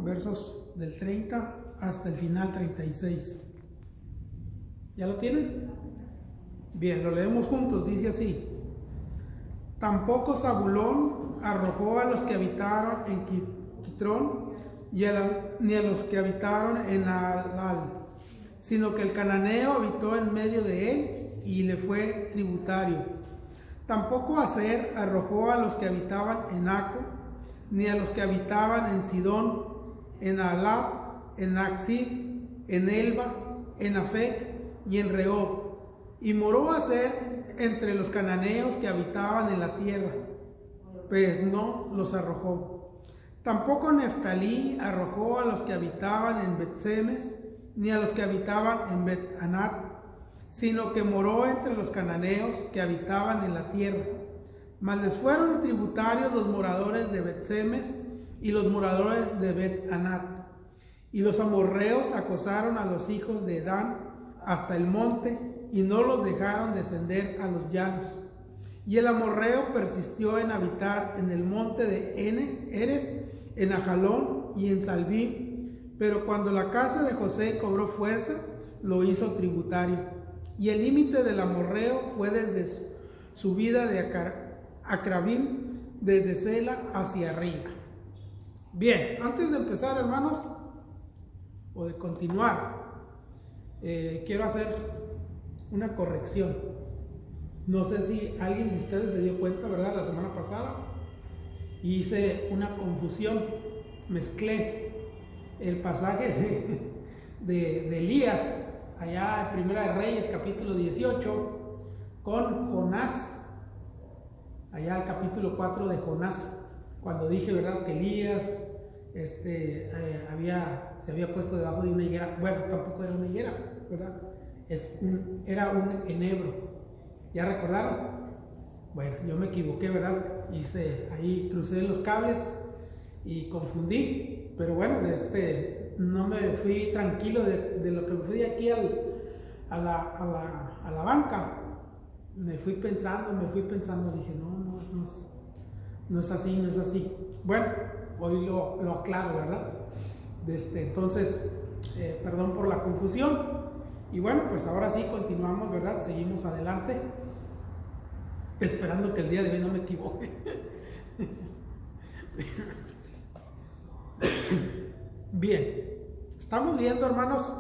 versos del 30 hasta el final 36. ¿Ya lo tienen? Bien, lo leemos juntos, dice así. Tampoco Zabulón arrojó a los que habitaron en Quitrón ni a los que habitaron en Alal, sino que el cananeo habitó en medio de él y le fue tributario. Tampoco Aser arrojó a los que habitaban en Aco, ni a los que habitaban en Sidón, en Alab, en Aksib, en Elba, en Afec y en Rehob. Y moró Aser entre los cananeos que habitaban en la tierra, pues no los arrojó. Tampoco Neftalí arrojó a los que habitaban en Bet-Semes, ni a los que habitaban en Bet-Anat, sino que moró entre los cananeos que habitaban en la tierra. Mas les fueron tributarios los moradores de Bet-Semes y los moradores de Bet-Anat. Y los amorreos acosaron a los hijos de Dan hasta el monte, y no los dejaron descender a los llanos. Y el amorreo persistió en habitar en el monte de Eres, en Ajalón y en Salbim, pero cuando la casa de José cobró fuerza, lo hizo tributario. Y el límite del amorreo fue desde su vida de Acrabim, desde Sela hacia arriba. Bien, antes de empezar, hermanos, o de continuar, quiero hacer una corrección. No sé si alguien de ustedes se dio cuenta, ¿verdad? La semana pasada hice una confusión, mezclé el pasaje de Elías, allá en Primera de Reyes, capítulo 18, con Jonás, allá el capítulo 4 de Jonás, cuando dije, ¿verdad?, que Elías se había puesto debajo de una higuera. Bueno, tampoco era una higuera, ¿verdad? Era un enebro. ¿Ya recordaron? Bueno, yo me equivoqué, ¿verdad? Ahí crucé los cables y confundí, pero bueno, no me fui tranquilo de lo que me fui aquí a la banca. Me fui pensando, dije, no es así. Bueno, hoy lo aclaro, ¿verdad? Entonces, perdón por la confusión. Y bueno, pues ahora sí continuamos, ¿verdad? Seguimos adelante, esperando que el día de hoy no me equivoque. Bien, estamos viendo, hermanos,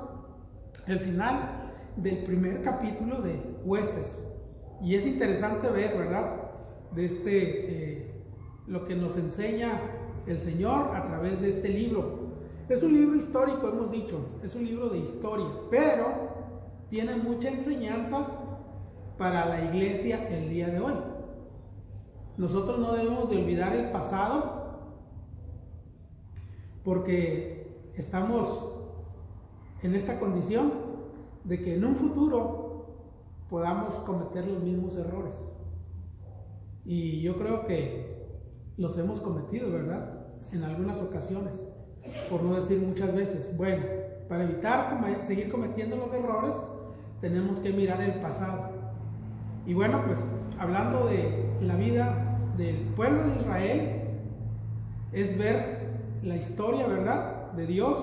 el final del primer capítulo de Jueces. Y es interesante ver, ¿verdad?, lo que nos enseña el Señor a través de este libro. Es un libro histórico, hemos dicho, es un libro de historia, pero tiene mucha enseñanza para la iglesia el día de hoy. Nosotros no debemos de olvidar el pasado, porque estamos en esta condición de que en un futuro podamos cometer los mismos errores. Y yo creo que los hemos cometido, ¿verdad?, en algunas ocasiones, por no decir muchas veces. Bueno, para evitar seguir cometiendo los errores, tenemos que mirar el pasado. Y bueno, pues hablando de la vida del pueblo de Israel, es ver la historia, ¿verdad?, de Dios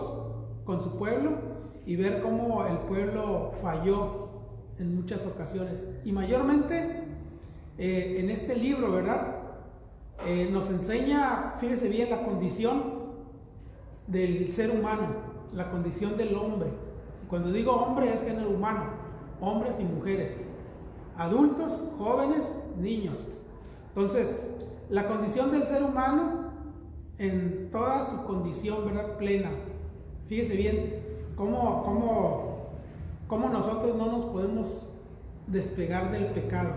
con su pueblo, y ver cómo el pueblo falló en muchas ocasiones. Y mayormente en este libro, ¿verdad?, nos enseña, fíjese bien, la condición del ser humano, la condición del hombre. Cuando digo hombre es género humano, hombres y mujeres, adultos, jóvenes, niños. Entonces, la condición del ser humano en toda su condición, ¿verdad?, plena. Fíjese bien cómo nosotros no nos podemos despegar del pecado.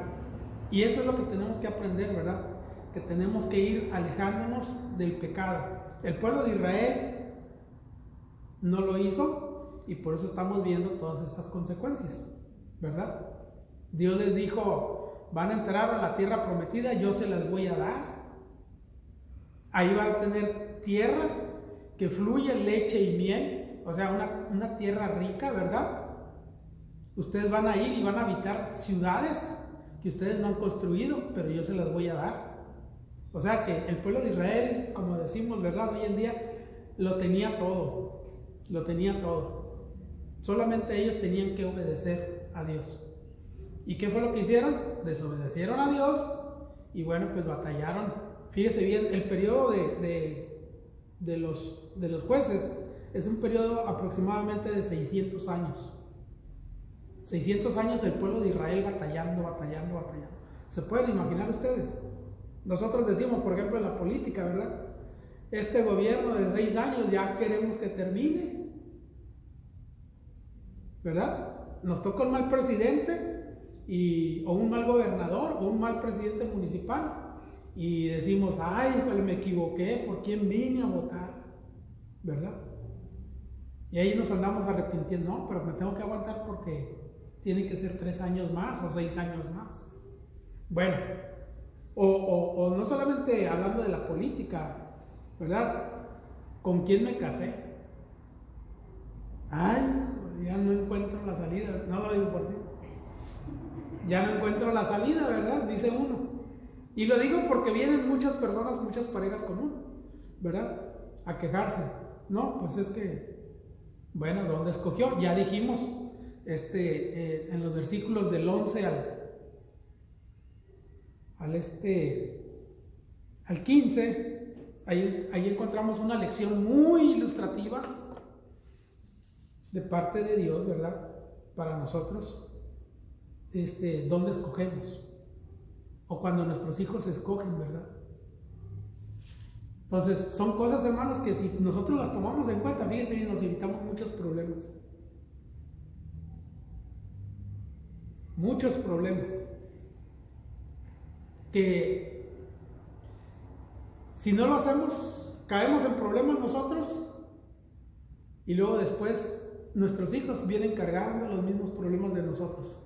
Y eso es lo que tenemos que aprender, ¿verdad?, que tenemos que ir alejándonos del pecado. El pueblo de Israel no lo hizo, y por eso estamos viendo todas estas consecuencias, ¿verdad? Dios les dijo, van a entrar a la tierra prometida, yo se las voy a dar. Ahí van a tener tierra que fluye leche y miel, o sea, una tierra rica, ¿verdad? Ustedes van a ir y van a habitar ciudades que ustedes no han construido, pero yo se las voy a dar. O sea que el pueblo de Israel, como decimos, ¿verdad?, hoy en día, lo tenía todo, lo tenía todo. Solamente ellos tenían que obedecer a Dios. ¿Y qué fue lo que hicieron? Desobedecieron a Dios y bueno, pues batallaron. Fíjese bien, el periodo de los jueces es un periodo aproximadamente de 600 años. 600 años del pueblo de Israel batallando. ¿Se pueden imaginar ustedes? Nosotros decimos, por ejemplo, en la política, ¿verdad? Este gobierno de 6 años ya queremos que termine, ¿verdad? Nos toca un mal presidente o un mal gobernador o un mal presidente municipal y decimos, ay, pues me equivoqué, ¿por quién vine a votar? ¿Verdad? Y ahí nos andamos arrepintiendo, no, pero me tengo que aguantar porque tiene que ser 3 años más o 6 años más. Bueno, o no solamente hablando de la política, ¿verdad? ¿Con quién me casé? Ay, ya no encuentro la salida, no lo digo por ti. Ya no encuentro la salida, ¿verdad? Dice uno. Y lo digo porque vienen muchas personas, muchas parejas con uno, ¿verdad? A quejarse. No, pues es que, bueno, ¿dónde escogió? Ya dijimos, en los versículos del 11 al 15, ahí encontramos una lección muy ilustrativa de parte de Dios, ¿verdad? Para nosotros, ¿dónde escogemos? O cuando nuestros hijos escogen, ¿verdad? Entonces, son cosas, hermanos, que si nosotros las tomamos en cuenta, fíjense bien, nos evitamos muchos problemas. Muchos problemas. Que si no lo hacemos, caemos en problemas nosotros y luego después nuestros hijos vienen cargando los mismos problemas de nosotros,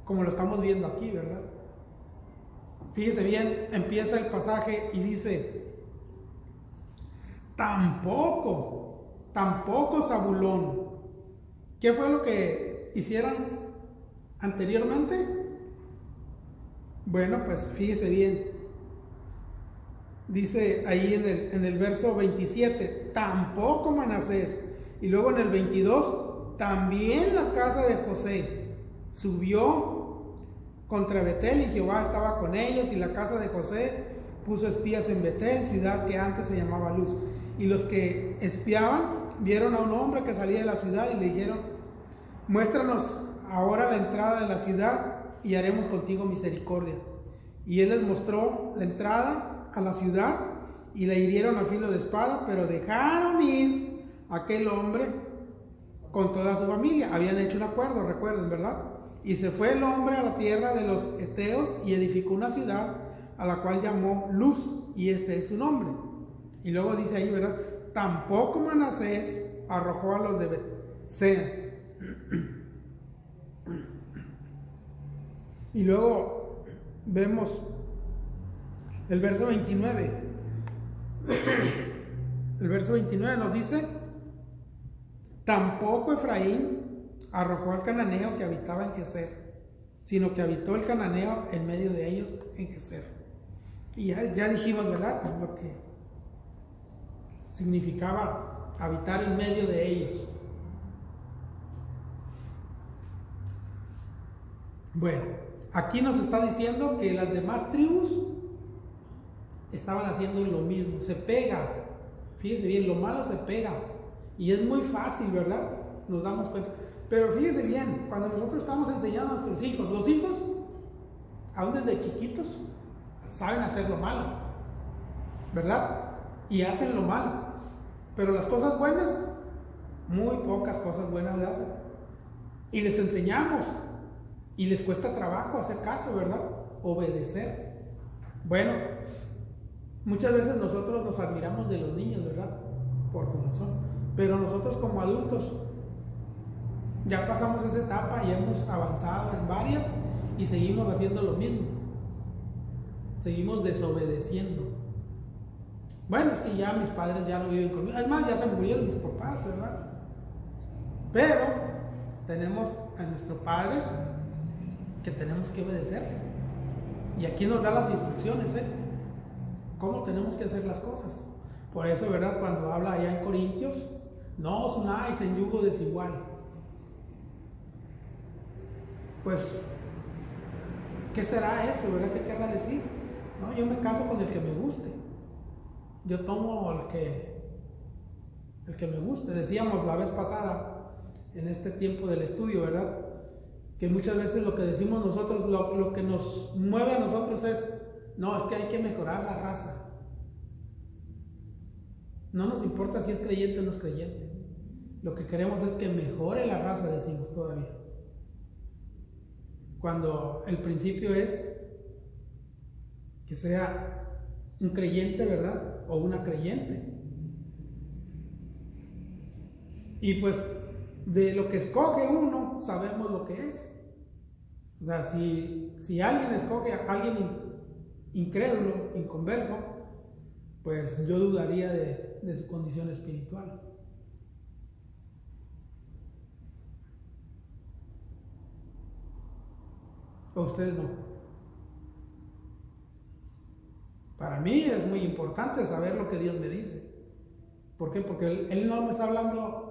como lo estamos viendo aquí, ¿verdad? Fíjese bien, empieza el pasaje y dice, tampoco Zabulón. ¿Qué fue lo que hicieron anteriormente? Bueno, pues fíjese bien, dice ahí en el verso 27, tampoco Manasés, y luego en el 22, también la casa de José subió contra Betel y Jehová estaba con ellos, y la casa de José puso espías en Betel, ciudad que antes se llamaba Luz, y los que espiaban vieron a un hombre que salía de la ciudad y le dijeron, muéstranos ahora la entrada de la ciudad y haremos contigo misericordia. Y él les mostró la entrada a la ciudad y la hirieron al filo de espada, pero dejaron ir a aquel hombre con toda su familia. Habían hecho un acuerdo, recuerden, ¿verdad? Y se fue el hombre a la tierra de los heteos y edificó una ciudad a la cual llamó Luz, y este es su nombre. Y luego dice ahí, ¿verdad? Tampoco Manasés arrojó a los de Betsean. Y luego vemos el verso 29. El verso 29 nos dice, tampoco Efraín arrojó al cananeo que habitaba en Geser, sino que habitó el cananeo en medio de ellos en Geser. Y ya dijimos, ¿verdad? Lo que significaba habitar en medio de ellos. Bueno, aquí nos está diciendo que las demás tribus estaban haciendo lo mismo, se pega, fíjese bien, lo malo se pega, y es muy fácil, ¿verdad? Nos damos cuenta, pero fíjese bien, cuando nosotros estamos enseñando a nuestros hijos, los hijos, aún desde chiquitos, saben hacer lo malo, ¿verdad? Y hacen lo malo, pero las cosas buenas, muy pocas cosas buenas le hacen, y les enseñamos, y les cuesta trabajo hacer caso, ¿verdad? Obedecer. Bueno, muchas veces nosotros nos admiramos de los niños, ¿verdad? Por cómo son. Pero nosotros como adultos ya pasamos esa etapa y hemos avanzado en varias y seguimos haciendo lo mismo. Seguimos desobedeciendo. Bueno, es que ya mis padres ya no viven conmigo. Además, ya se murieron mis papás, ¿verdad? Pero tenemos a nuestro Padre que tenemos que obedecer, y aquí nos da las instrucciones, ¿cómo tenemos que hacer las cosas? Por eso, ¿verdad? Cuando habla allá en Corintios, no os unáis en yugo desigual. Pues, ¿qué será eso, verdad? ¿Qué querrá decir? No, yo me caso con el que me guste. Yo tomo el que me guste. Decíamos la vez pasada, en este tiempo del estudio, ¿verdad? Que muchas veces lo que decimos nosotros, lo que nos mueve a nosotros es, no, es que hay que mejorar la raza. No nos importa si es creyente o no es creyente. Lo que queremos es que mejore la raza, decimos todavía. Cuando el principio es que sea un creyente, ¿verdad? O una creyente. Y pues de lo que escoge uno, sabemos lo que es. O sea, si alguien escoge a alguien incrédulo, inconverso, pues yo dudaría de su condición espiritual. ¿O ustedes no? Para mí es muy importante saber lo que Dios me dice. ¿Por qué? Porque Él no me está hablando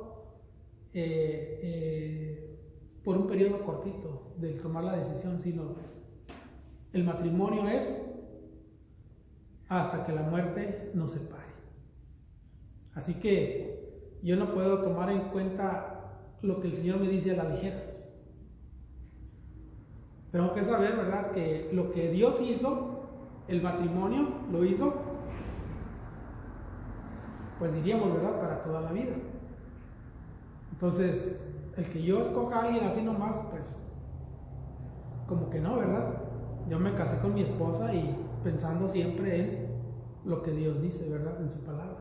por un periodo cortito de tomar la decisión, sino el matrimonio es hasta que la muerte nos separe. Así que yo no puedo tomar en cuenta lo que el Señor me dice a la ligera. Tengo que saber, ¿verdad?, que lo que Dios hizo, el matrimonio lo hizo, pues diríamos, ¿verdad?, para toda la vida. Entonces, el que yo escoja a alguien así nomás, pues, como que no, ¿verdad? Yo me casé con mi esposa y pensando siempre en lo que Dios dice, ¿verdad?, en su palabra.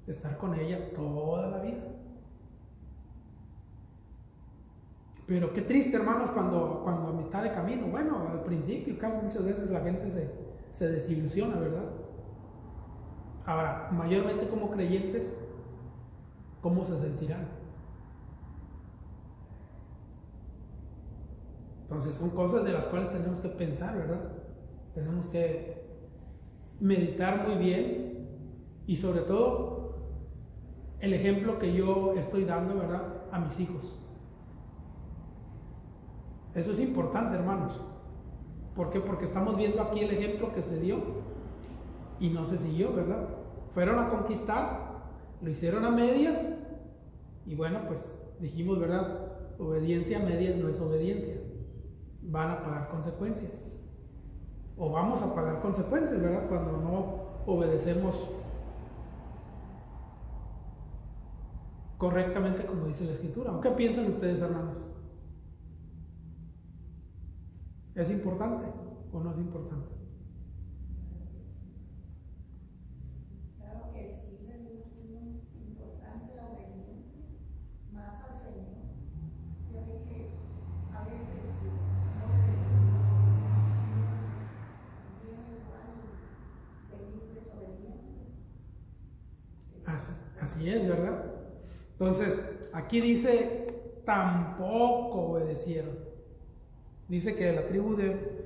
Estar con ella toda la vida. Pero qué triste, hermanos, cuando a mitad de camino, bueno, al principio, casi muchas veces la gente se desilusiona, ¿verdad? Ahora, mayormente como creyentes, ¿cómo se sentirán? Entonces son cosas de las cuales tenemos que pensar, ¿verdad? Tenemos que meditar muy bien y sobre todo el ejemplo que yo estoy dando, ¿verdad?, a mis hijos. Eso es importante, hermanos. ¿Por qué? Porque estamos viendo aquí el ejemplo que se dio y no se siguió, ¿verdad? Fueron a conquistar, lo hicieron a medias y bueno, pues dijimos, ¿verdad? Obediencia a medias no es obediencia. Van a pagar consecuencias. O vamos a pagar consecuencias, ¿verdad? Cuando no obedecemos correctamente como dice la Escritura. ¿O qué piensan ustedes, hermanos? ¿Es importante o no es importante? Claro que sí, es importante la obediencia, más al Señor. Ya ve que a veces no viene igual seguir desobedientes. Así es, ¿verdad? Entonces, aquí dice, tampoco obedecieron. Dice que la tribu de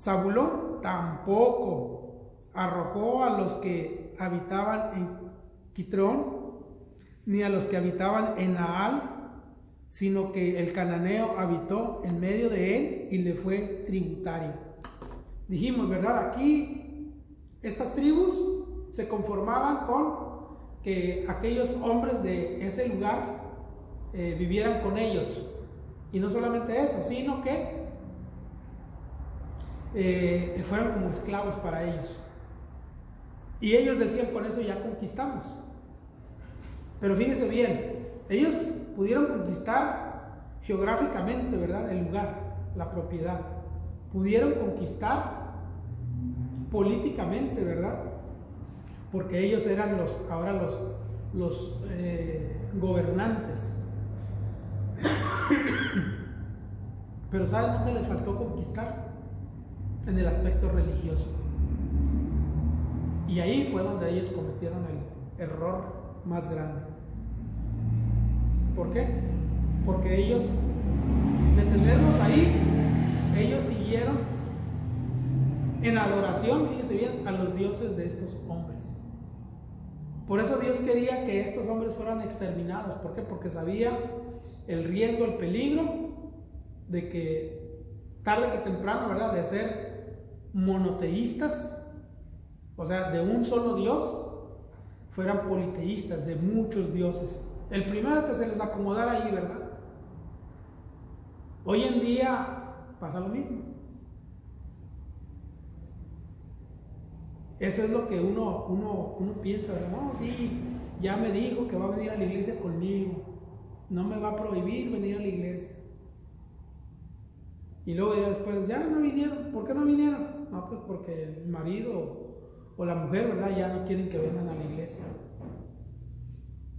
Zabulón tampoco arrojó a los que habitaban en Quitrón, ni a los que habitaban en Naal, sino que el cananeo habitó en medio de él y le fue tributario. Dijimos, ¿verdad? Aquí estas tribus se conformaban con que aquellos hombres de ese lugar vivieran con ellos. Y no solamente eso, sino que fueron como esclavos para ellos. Y ellos decían, con eso ya conquistamos. Pero fíjese bien, ellos pudieron conquistar geográficamente, ¿verdad?, el lugar, la propiedad. Pudieron conquistar políticamente, ¿verdad? Porque ellos eran ahora los gobernantes. Pero ¿saben dónde les faltó conquistar? En el aspecto religioso. Y ahí fue donde ellos cometieron el error más grande. ¿Por qué? Porque ellos, de tenerlos ahí, ellos siguieron en adoración, fíjese bien, a los dioses de estos hombres. Por eso Dios quería que estos hombres fueran exterminados. ¿Por qué? Porque sabía el riesgo, el peligro de que tarde que temprano, ¿verdad?, de ser monoteístas, o sea, de un solo Dios, fueran politeístas, de muchos dioses. El primero que se les acomodara ahí, ¿verdad? Hoy en día pasa lo mismo. Eso es lo que uno piensa, ¿verdad? No, sí, ya me dijo que va a venir a la iglesia conmigo, no me va a prohibir venir a la iglesia. Y luego ya después, ya no vinieron. ¿Por qué no vinieron? No, pues porque el marido o la mujer, ¿verdad?, ya no quieren que vengan a la iglesia.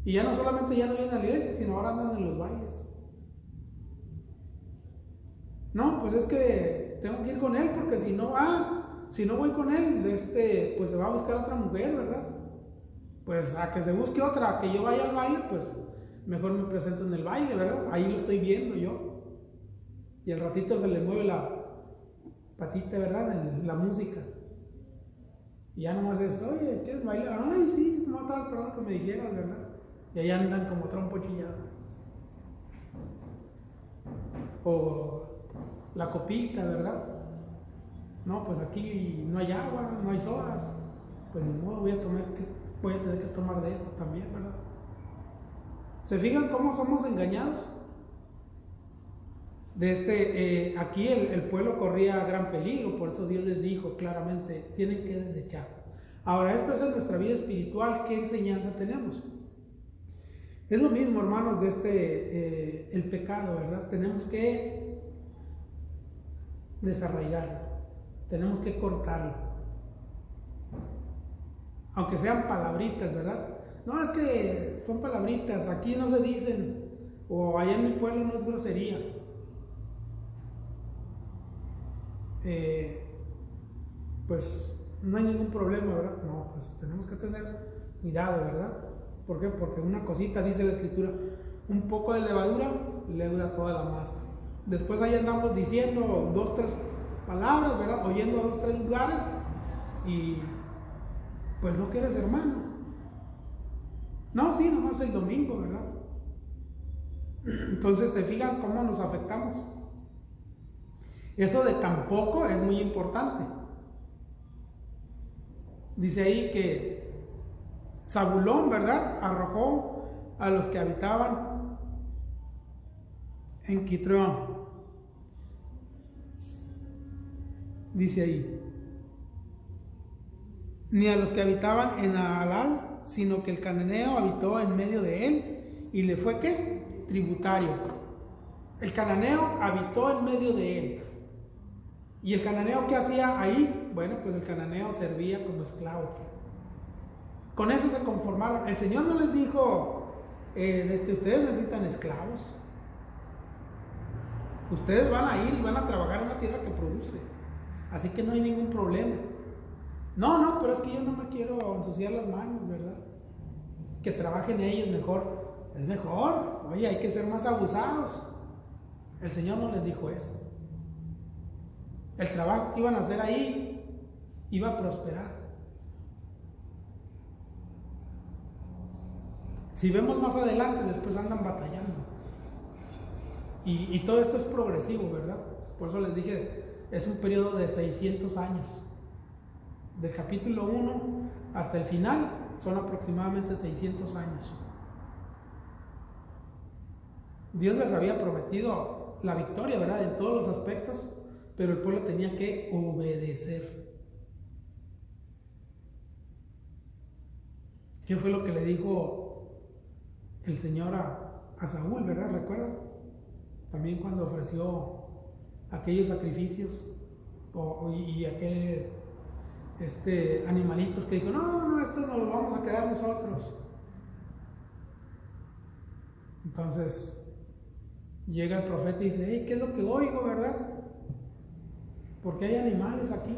Y ya no solamente ya no vienen a la iglesia, sino ahora andan en los bailes. No, pues es que tengo que ir con él, porque si no voy con él, pues se va a buscar otra mujer, ¿verdad? Pues a que se busque otra, a que yo vaya al baile, pues mejor me presento en el baile, ¿verdad? Ahí lo estoy viendo yo. Y al ratito se le mueve la patita, ¿verdad?, en la música. Y ya nomás es, oye, ¿quieres bailar? Ay, sí, no estaba esperando que me dijeras, ¿verdad? Y ahí andan como trompo chillado. O la copita, ¿verdad? No, pues aquí no hay agua, no hay sodas. Pues ni modo, voy a tener que tomar de esto también, ¿verdad? ¿Se fijan cómo somos engañados? Aquí el pueblo corría gran peligro, por eso Dios les dijo claramente, tienen que desechar. Ahora, esto es en nuestra vida espiritual, ¿qué enseñanza tenemos? Es lo mismo, hermanos, el pecado, ¿verdad? Tenemos que desarraigarlo, tenemos que cortarlo. Aunque sean palabritas, ¿verdad? No, es que son palabritas, aquí no se dicen, o allá en mi pueblo no es grosería. Pues no hay ningún problema, ¿verdad? No, pues tenemos que tener cuidado, ¿verdad? ¿Por qué? Porque una cosita, dice la escritura, un poco de levadura leuda toda la masa. Después ahí andamos diciendo 2, 3 palabras, ¿verdad? Oyendo a 2, 3 lugares y pues no quieres, hermano. No, sí, nomás el domingo, ¿verdad? Entonces se fijan cómo nos afectamos. Eso de tampoco es muy importante. Dice ahí que Zabulón, ¿verdad?, arrojó a los que habitaban en Quitrón. Dice ahí, ni a los que habitaban en Alal, sino que el cananeo habitó en medio de él y le fue ¿qué? Tributario. El cananeo habitó en medio de él. ¿Y el cananeo qué hacía ahí? Bueno, pues el cananeo servía como esclavo. Con eso se conformaron. El Señor no les dijo, ustedes necesitan esclavos. Ustedes van a ir y van a trabajar en una tierra que produce. Así que no hay ningún problema. No, pero es que yo no me quiero ensuciar las manos, ¿verdad? Que trabajen ellos mejor. Es mejor. Oye, hay que ser más abusados. El Señor no les dijo eso. El trabajo que iban a hacer ahí iba a prosperar. Si vemos más adelante, después andan batallando. Y todo esto es progresivo, ¿verdad? Por eso les dije, es un periodo de 600 años. Del capítulo 1 hasta el final son aproximadamente 600 años. Dios les había prometido la victoria, ¿verdad?, en todos los aspectos, pero el pueblo tenía que obedecer. ¿Qué fue lo que le dijo el Señor a Saúl, ¿verdad? ¿Recuerdan? También cuando ofreció aquellos sacrificios y aquel animalitos que dijo, no, estos no los vamos a quedar nosotros. Entonces llega el profeta y dice, hey, ¿qué es lo que oigo, verdad? ¿Por qué hay animales aquí?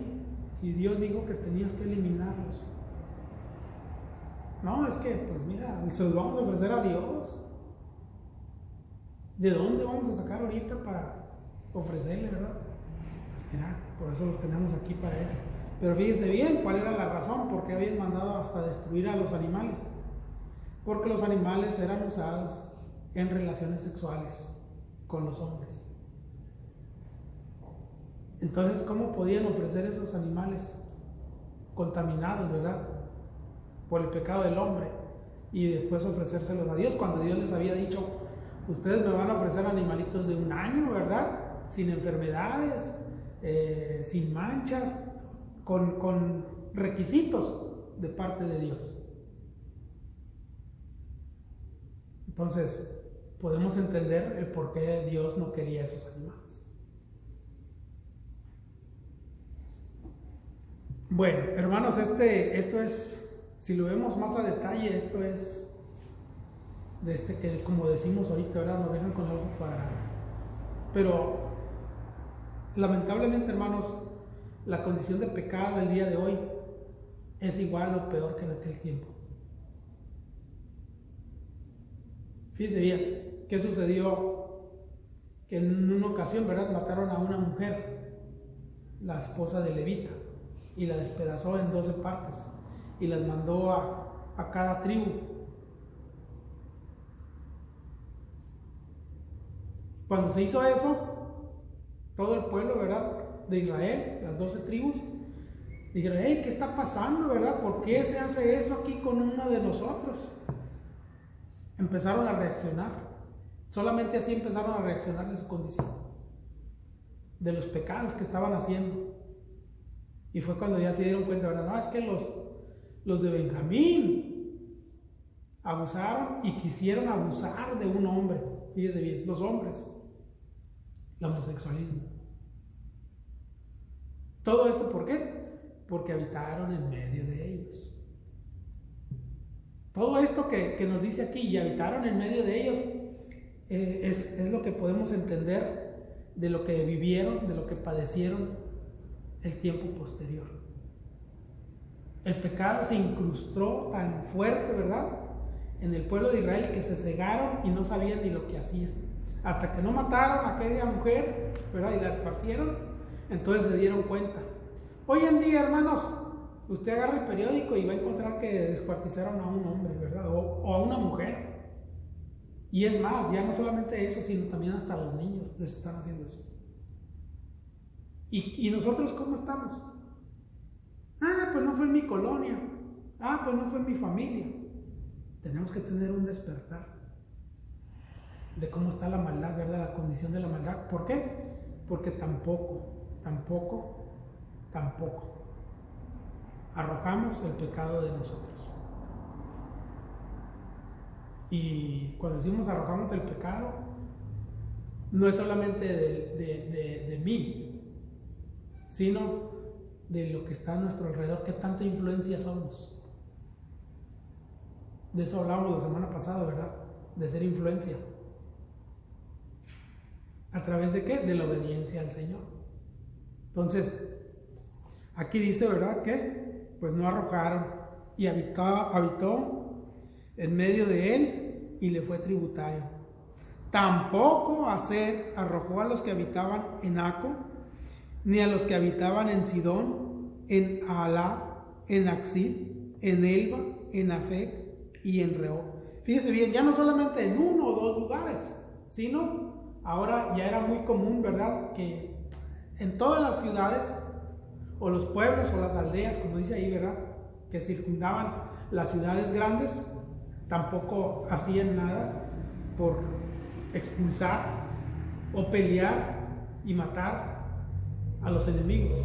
Si Dios dijo que tenías que eliminarlos. No, es que, pues mira, se los vamos a ofrecer a Dios. ¿De dónde vamos a sacar ahorita para ofrecerle, verdad? Mira, por eso los tenemos aquí para eso. Pero fíjense bien cuál era la razón, porque habían mandado hasta destruir a los animales. porque los animales eran usados en relaciones sexuales con los hombres. Entonces, ¿cómo podían ofrecer esos animales contaminados, verdad? Por el pecado del hombre, y después ofrecérselos a Dios, cuando Dios les había dicho: ustedes me van a ofrecer animalitos de 1 año, ¿verdad? Sin enfermedades, sin manchas, con requisitos de parte de Dios. Entonces, podemos entender el por qué Dios no quería esos animales. Bueno, hermanos, esto es, si lo vemos más a detalle, esto es de que, como decimos ahorita, ¿verdad? Nos dejan con el ojo cuadrado. Pero, lamentablemente, hermanos, la condición de pecado el día de hoy es igual o peor que en aquel tiempo. Fíjense bien, ¿qué sucedió? Que en una ocasión, ¿verdad? Mataron a una mujer, la esposa de Levita, y la despedazó en 12 partes y las mandó a cada tribu. Cuando se hizo eso, todo el pueblo, ¿verdad?, de Israel, las 12 tribus, dijeron: hey, ¿qué está pasando, verdad? ¿Por qué se hace eso aquí con uno de nosotros? Empezaron a reaccionar. Solamente así empezaron a reaccionar de su condición, de los pecados que estaban haciendo. Y fue cuando ya se dieron cuenta, ¿verdad? No, es que los de Benjamín abusaron y quisieron abusar de un hombre. Fíjese bien, los hombres, el homosexualismo. ¿Todo esto por qué? Porque habitaron en medio de ellos. Todo esto que nos dice aquí, y habitaron en medio de ellos, es lo que podemos entender de lo que vivieron, de lo que padecieron el tiempo posterior. El pecado se incrustó tan fuerte, ¿verdad?, en el pueblo de Israel, que se cegaron y no sabían ni lo que hacían. Hasta que no mataron a aquella mujer, ¿verdad?, y la esparcieron, entonces se dieron cuenta. Hoy en día, hermanos, usted agarra el periódico y va a encontrar que descuartizaron a un hombre, ¿verdad?, o a una mujer. Y es más, ya no solamente eso, sino también hasta a los niños les están haciendo eso. ¿Y nosotros cómo estamos? Ah, pues no fue en mi colonia. Ah, pues no fue en mi familia. Tenemos que tener un despertar de cómo está la maldad, ¿verdad? La condición de la maldad. ¿Por qué? Porque tampoco arrojamos el pecado de nosotros. Y cuando decimos arrojamos el pecado, no es solamente de mí, sino de lo que está a nuestro alrededor, qué tanta influencia somos. De eso hablábamos la semana pasada, ¿verdad? De ser influencia. ¿A través de qué? De la obediencia al Señor. Entonces, aquí dice, ¿verdad?, que pues no arrojaron, y habitó en medio de él y le fue tributario. Tampoco arrojó a los que habitaban en Aco, ni a los que habitaban en Sidón, en Alá, en Axib, en Elba, en Afec y en Rehob. Fíjese bien, ya no solamente en 1 o 2 lugares, sino ahora ya era muy común, ¿verdad?, que en todas las ciudades, o los pueblos, o las aldeas, como dice ahí, ¿verdad?, que circundaban las ciudades grandes, tampoco hacían nada por expulsar o pelear y matar a los enemigos.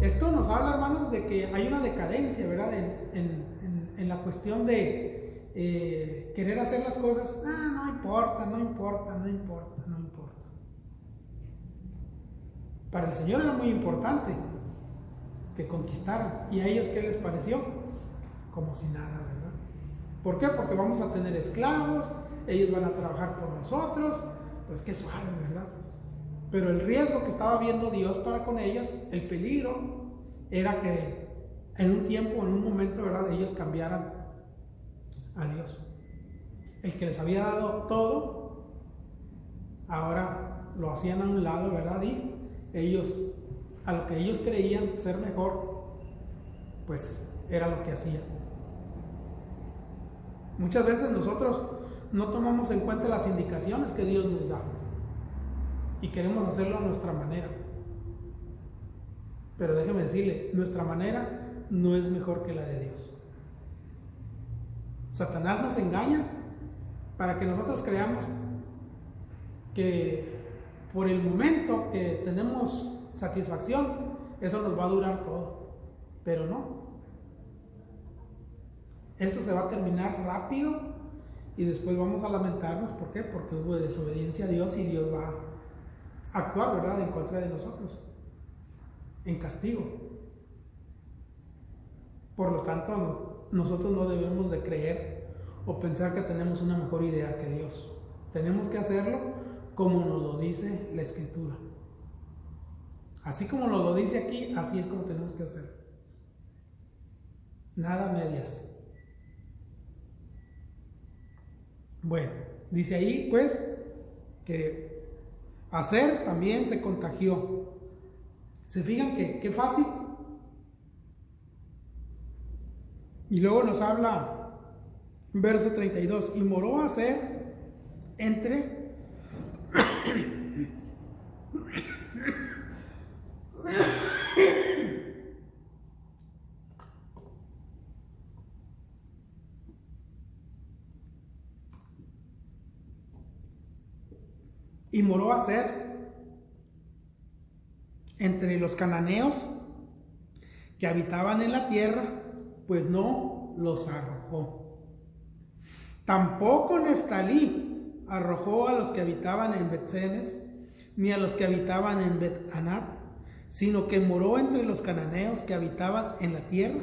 Esto nos habla, hermanos, de que hay una decadencia, ¿verdad?, en la cuestión de querer hacer las cosas. No importa. Para el Señor era muy importante que conquistaran, y a ellos, ¿qué les pareció? Como si nada, ¿verdad? ¿Por qué? Porque vamos a tener esclavos, ellos van a trabajar por nosotros, pues qué suave, ¿verdad? Pero el riesgo que estaba viendo Dios para con ellos, el peligro, era que en un tiempo, en un momento, ¿verdad?, ellos cambiaran a Dios. El que les había dado todo, ahora lo hacían a un lado, ¿verdad? Y ellos, a lo que ellos creían ser mejor, pues era lo que hacían. Muchas veces nosotros no tomamos en cuenta las indicaciones que Dios nos da y queremos hacerlo a nuestra manera. Pero déjeme decirle, nuestra manera no es mejor que la de Dios. Satanás nos engaña para que nosotros creamos que por el momento que tenemos satisfacción, eso nos va a durar todo. Pero no. Eso se va a terminar rápido y después vamos a lamentarnos. ¿Por qué? Porque hubo desobediencia a Dios y Dios va a actuar, ¿verdad?, en contra de nosotros, en castigo. Por lo tanto, nosotros no debemos de creer o pensar que tenemos una mejor idea que Dios. Tenemos que hacerlo como nos lo dice la Escritura. Así como nos lo dice aquí, así es como tenemos que hacer. Nada medias. Bueno, dice ahí pues que Aser también se contagió. ¿Se fijan que qué fácil? Y luego nos habla verso 32, y moró Aser entre y moró Aser entre los cananeos que habitaban en la tierra, pues no los arrojó. Tampoco Neftalí arrojó a los que habitaban en Bet-Semes, ni a los que habitaban en Bet-Anat, sino que moró entre los cananeos que habitaban en la tierra,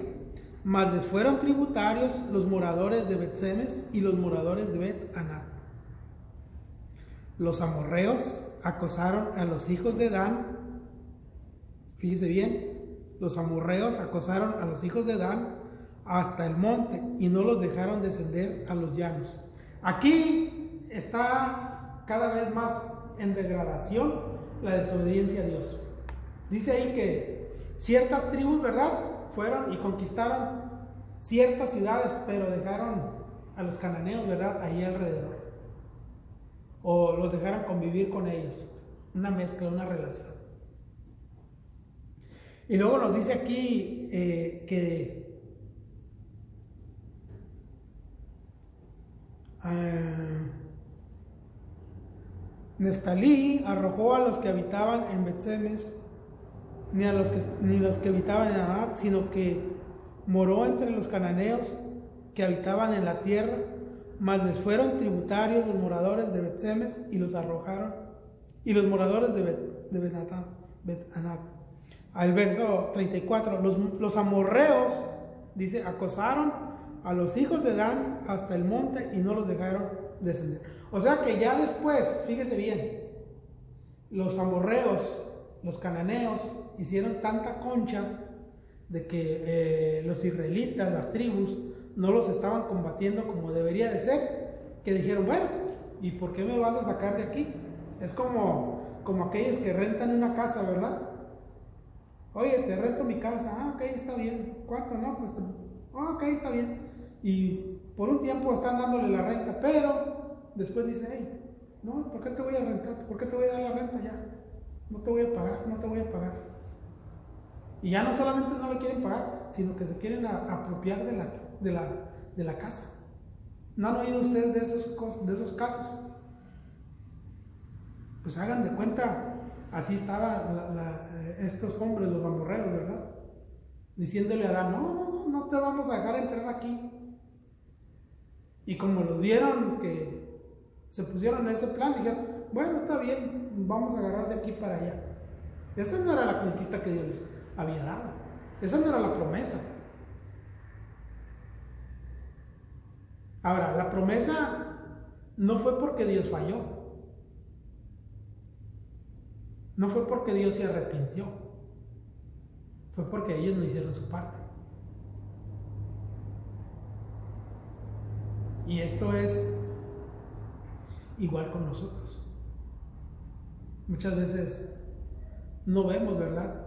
mas les fueron tributarios los moradores de Bet-Semes y los moradores de Bet-Anat. Los amorreos acosaron a los hijos de Dan. Fíjese bien, los amorreos acosaron a los hijos de Dan hasta el monte y no los dejaron descender a los llanos. Aquí está cada vez más en degradación la desobediencia a Dios. Dice ahí que ciertas tribus, ¿verdad?, fueron y conquistaron ciertas ciudades, pero dejaron a los cananeos, ¿verdad?, ahí alrededor. O los dejaron convivir con ellos. Una mezcla, una relación. Y luego nos dice aquí que Neftalí arrojó a los que habitaban en Bet-Semes, ni los que habitaban en Anat, sino que moró entre los cananeos que habitaban en la tierra, mas les fueron tributarios los moradores de Bet-Semes y los arrojaron, y los moradores de Bet-Anat. Al verso 34, los amorreos, dice, acosaron a los hijos de Dan hasta el monte y no los dejaron descender. O sea que ya después, fíjese bien, los amorreos, los cananeos, hicieron tanta concha de que los israelitas, las tribus, no los estaban combatiendo como debería de ser, que dijeron, bueno, ¿y por qué me vas a sacar de aquí? Es como aquellos que rentan una casa, ¿verdad? Oye, te rento mi casa. Ok, está bien. ¿Cuánto? No, pues, ok, está bien. Y por un tiempo están dándole la renta, pero después dice, hey, no, ¿por qué te voy a rentar? ¿Por qué te voy a dar la renta ya? No te voy a pagar, no te voy a pagar. Y ya no solamente no le quieren pagar, sino que se quieren apropiar de la casa. ¿No han oído ustedes de esos casos? Pues hagan de cuenta, así estaban estos hombres, los amorreos, ¿verdad? Diciéndole a Adán, no te vamos a dejar entrar aquí. Y como lo vieron que se pusieron en ese plan, dijeron, bueno, está bien, vamos a agarrar de aquí para allá. Esa no era la conquista que Dios les había dado. Esa no era la promesa. Ahora, la promesa no fue porque Dios falló. No fue porque Dios se arrepintió. Fue porque ellos no hicieron su parte. Y esto es igual con nosotros. Muchas veces no vemos, ¿verdad?,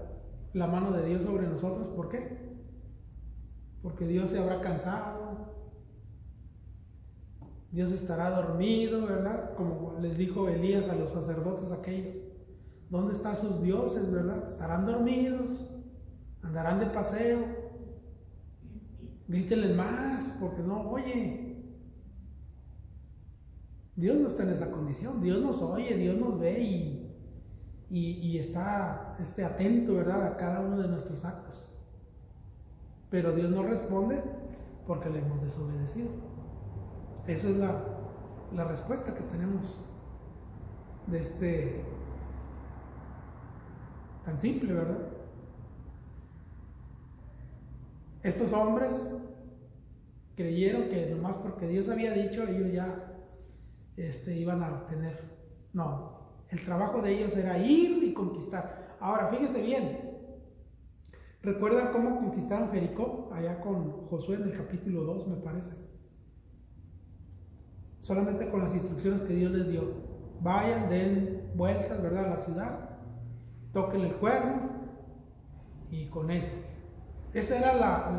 la mano de Dios sobre nosotros. ¿Por qué? Porque Dios se habrá cansado, Dios estará dormido, ¿verdad? Como les dijo Elías a los sacerdotes aquellos. ¿Dónde están sus dioses, verdad? ¿Estarán dormidos? ¿Andarán de paseo? Grítenle más, porque no oye. Dios no está en esa condición. Dios nos oye, Dios nos ve y está atento, ¿verdad? A cada uno de nuestros actos. Pero Dios no responde porque le hemos desobedecido. Esa es la respuesta que tenemos de tan simple, ¿verdad? Estos hombres creyeron que nomás porque Dios había dicho, ellos ya iban a obtener. No, el trabajo de ellos era ir y conquistar. Ahora, fíjese bien, ¿recuerdan cómo conquistaron Jericó? Allá con Josué en el capítulo 2, me parece. Solamente con las instrucciones que Dios les dio. Vayan, den vueltas, ¿verdad?, a la ciudad, toquen el cuerno y con eso. Ese era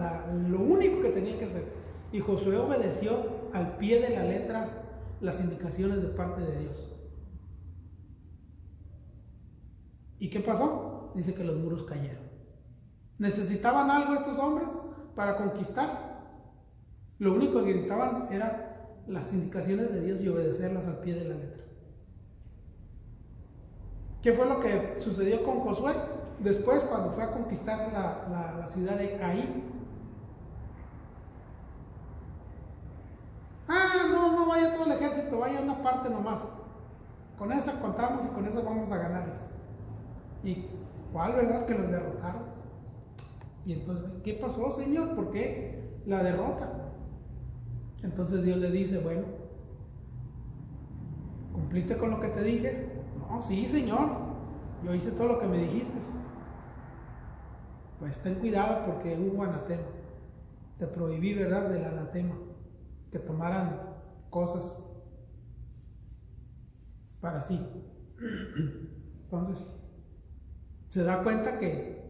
lo único que tenían que hacer. Y Josué obedeció al pie de la letra las indicaciones de parte de Dios. ¿Y qué pasó? Dice que los muros cayeron. ¿Necesitaban algo estos hombres para conquistar? Lo único que necesitaban era las indicaciones de Dios y obedecerlas al pie de la letra. ¿Qué fue lo que sucedió con Josué? Después, cuando fue a conquistar la ciudad de Ai. No vaya todo el ejército, vaya una parte nomás. Con esa contamos y con esa vamos a ganarles. ¿Y cuál, verdad? Que los derrotaron. Y entonces, ¿qué pasó, Señor? ¿Por qué la derrota? Entonces Dios le dice, bueno, ¿cumpliste con lo que te dije? No, sí, Señor, yo hice todo lo que me dijiste. Pues ten cuidado porque hubo anatema. Te prohibí, ¿verdad?, del anatema, que tomaran cosas para sí. Entonces, se da cuenta que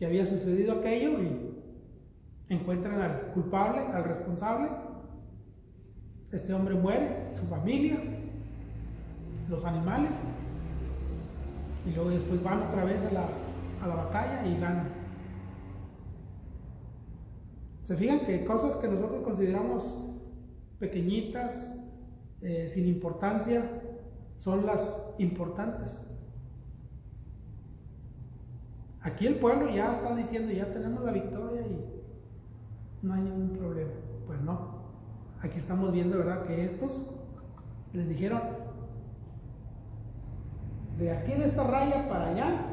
había sucedido aquello y encuentran al culpable, al responsable. Este hombre muere, su familia, los animales, y luego después van otra vez a la batalla y ganan. Se fijan que cosas que nosotros consideramos pequeñitas, sin importancia, son las importantes. Aquí el pueblo ya está diciendo, ya tenemos la victoria y no hay ningún problema. Pues no. Aquí estamos viendo, ¿verdad?, que estos les dijeron, de aquí de esta raya para allá